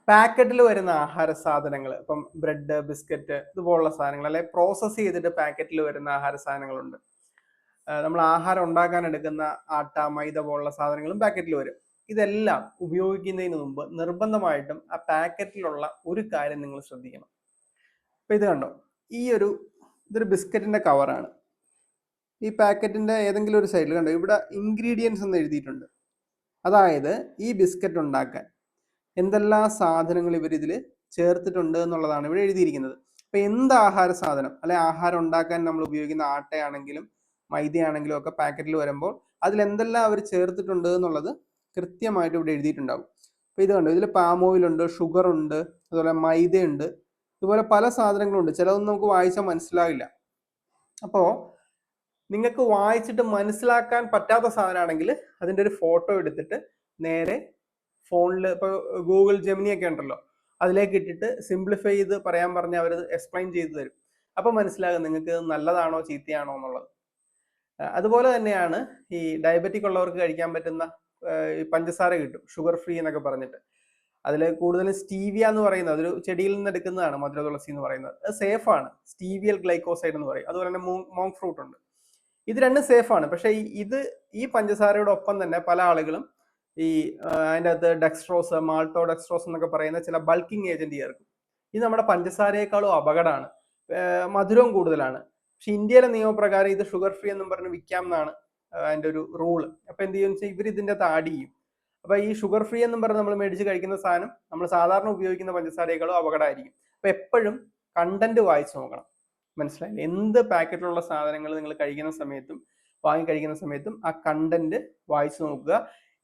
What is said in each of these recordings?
പാക്കറ്റിൽ വരുന്ന ആഹാര സാധനങ്ങൾ, ഇപ്പം ബ്രെഡ്, ബിസ്ക്കറ്റ് ഇതുപോലുള്ള സാധനങ്ങൾ, അല്ലെ പ്രോസസ്സ് ചെയ്തിട്ട് പാക്കറ്റിൽ വരുന്ന ആഹാര സാധനങ്ങളുണ്ട്. നമ്മൾ ആഹാരം ഉണ്ടാക്കാൻ എടുക്കുന്ന ആട്ട, മൈദ പോലുള്ള സാധനങ്ങളും പാക്കറ്റിൽ വരും. ഇതെല്ലാം ഉപയോഗിക്കുന്നതിന് മുമ്പ് നിർബന്ധമായിട്ടും ആ പാക്കറ്റിലുള്ള ഒരു കാര്യം നിങ്ങൾ ശ്രദ്ധിക്കണം. അപ്പൊ ഇത് കണ്ടോ, ഇതൊരു ബിസ്ക്കറ്റിന്റെ കവറാണ്. ഈ പാക്കറ്റിന്റെ ഏതെങ്കിലും ഒരു സൈഡിൽ കണ്ടോ, ഇവിടെ ഇൻഗ്രീഡിയൻസ് എന്ന് എഴുതിയിട്ടുണ്ട്. അതായത് ഈ ബിസ്ക്കറ്റ് ഉണ്ടാക്കാൻ എന്തെല്ലാം സാധനങ്ങൾ ഇവർ ഇതിൽ ചേർത്തിട്ടുണ്ട് എന്നുള്ളതാണ് ഇവിടെ എഴുതിയിരിക്കുന്നത്. അപ്പൊ എന്ത് ആഹാര സാധനം, അല്ലെ ആഹാരം ഉണ്ടാക്കാൻ നമ്മൾ ഉപയോഗിക്കുന്ന ആട്ടയാണെങ്കിലും മൈദയാണെങ്കിലും ഒക്കെ പാക്കറ്റിൽ വരുമ്പോൾ അതിൽ എന്തെല്ലാം അവർ ചേർത്തിട്ടുണ്ട് എന്നുള്ളത് കൃത്യമായിട്ട് ഇവിടെ എഴുതിയിട്ടുണ്ടാവും. അപ്പൊ ഇത് കണ്ടോ, ഇതിൽ പാം ഓയിൽ ഉണ്ട്, ഷുഗർ ഉണ്ട്, അതുപോലെ മൈദയുണ്ട്, ഇതുപോലെ പല സാധനങ്ങളുണ്ട്. ചിലതൊന്നും നമുക്ക് വായിച്ചാൽ മനസ്സിലാവില്ല. അപ്പോൾ നിങ്ങൾക്ക് വായിച്ചിട്ട് മനസ്സിലാക്കാൻ പറ്റാത്ത സാധനമാണെങ്കിൽ അതിൻ്റെ ഒരു ഫോട്ടോ എടുത്തിട്ട് നേരെ ഫോണിൽ, ഇപ്പോൾ ഗൂഗിൾ ജെമിനി ഒക്കെ ഉണ്ടല്ലോ, അതിലേക്ക് ഇട്ടിട്ട് സിംപ്ലിഫൈ ചെയ്ത് പറയാൻ പറഞ്ഞാൽ അവർ എക്സ്പ്ലെയിൻ ചെയ്ത് തരും. അപ്പോൾ മനസ്സിലാകും നിങ്ങൾക്ക് നല്ലതാണോ ചീത്തയാണോ എന്നുള്ളത്. അതുപോലെ തന്നെയാണ് ഈ ഡയബറ്റിക് ഉള്ളവർക്ക് കഴിക്കാൻ പറ്റുന്ന പഞ്ചസാര കിട്ടും, ഷുഗർ ഫ്രീ എന്നൊക്കെ പറഞ്ഞിട്ട്. അതിൽ കൂടുതലും സ്റ്റീവിയ എന്ന് പറയുന്നത്, അതൊരു ചെടിയിൽ നിന്ന് എടുക്കുന്നതാണ്, മധുര തുളസി എന്ന് പറയുന്നത്. അത് സേഫാണ്, സ്റ്റീവിയൽ ഗ്ലൈക്കോസൈഡ് എന്ന് പറയും. അതുപോലെ തന്നെ മോങ് ഫ്രൂട്ട് ഉണ്ട്. ഇത് രണ്ടും സേഫാണ്. പക്ഷേ ഈ പഞ്ചസാരയുടെ ഒപ്പം തന്നെ പല ആളുകളും അതിൻ്റെ അകത്ത് ഡെക്സ്ട്രോസ്, മാൾട്ടോ ഡെക്സ്ട്രോസ് എന്നൊക്കെ പറയുന്ന ചില ബൾക്കിംഗ് ഏജന്റ് ചേർക്കും. ഇത് നമ്മുടെ പഞ്ചസാരയേക്കാളും അപകടമാണ്, മധുരവും കൂടുതലാണ്. പക്ഷെ ഇന്ത്യയിലെ നിയമപ്രകാരം ഇത് ഷുഗർ ഫ്രീ എന്നും പറഞ്ഞ് വിൽക്കാം എന്നാണ് അതിൻ്റെ ഒരു റൂള്. അപ്പൊ എന്ത് ചെയ്യുമെന്ന് വെച്ചാൽ ഇവർ ഇതിൻ്റെ അകത്ത് ആഡ് ചെയ്യും. അപ്പൊ ഈ ഷുഗർ ഫ്രീ എന്നും പറഞ്ഞ് നമ്മൾ മേടിച്ച് കഴിക്കുന്ന സാധനം നമ്മൾ സാധാരണ ഉപയോഗിക്കുന്ന പഞ്ചസാരയേക്കാളും അപകടമായിരിക്കും. അപ്പൊ എപ്പോഴും കണ്ടന്റ് വായിച്ചു നോക്കണം. മനസ്സിലായില്ലേ? എന്ത് പാക്കറ്റിലുള്ള സാധനങ്ങൾ നിങ്ങൾ കഴിക്കുന്ന സമയത്തും വാങ്ങി കഴിക്കുന്ന സമയത്തും ആ കണ്ടന്റ് വായിച്ചു നോക്കുക.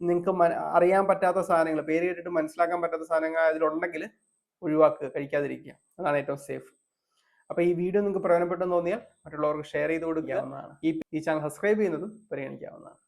നിങ്ങൾക്ക് അറിയാൻ പറ്റാത്ത സാധനങ്ങൾ, പേര് കേട്ടിട്ട് മനസ്സിലാക്കാൻ പറ്റാത്ത സാധനങ്ങൾ അതിലുണ്ടെങ്കിൽ ഒഴിവാക്കുക, കഴിക്കാതിരിക്കുക. അതാണ് ഏറ്റവും സേഫ്. അപ്പൊ ഈ വീഡിയോ നിങ്ങൾക്ക് പ്രയോജനപ്പെട്ടെന്ന് തോന്നിയാൽ മറ്റുള്ളവർക്ക് ഷെയർ ചെയ്ത് കൊടുക്കാവുന്നതാണ്. ഈ ചാനൽ സബ്സ്ക്രൈബ് ചെയ്യുന്നതും പരിഗണിക്കാവുന്നതാണ്.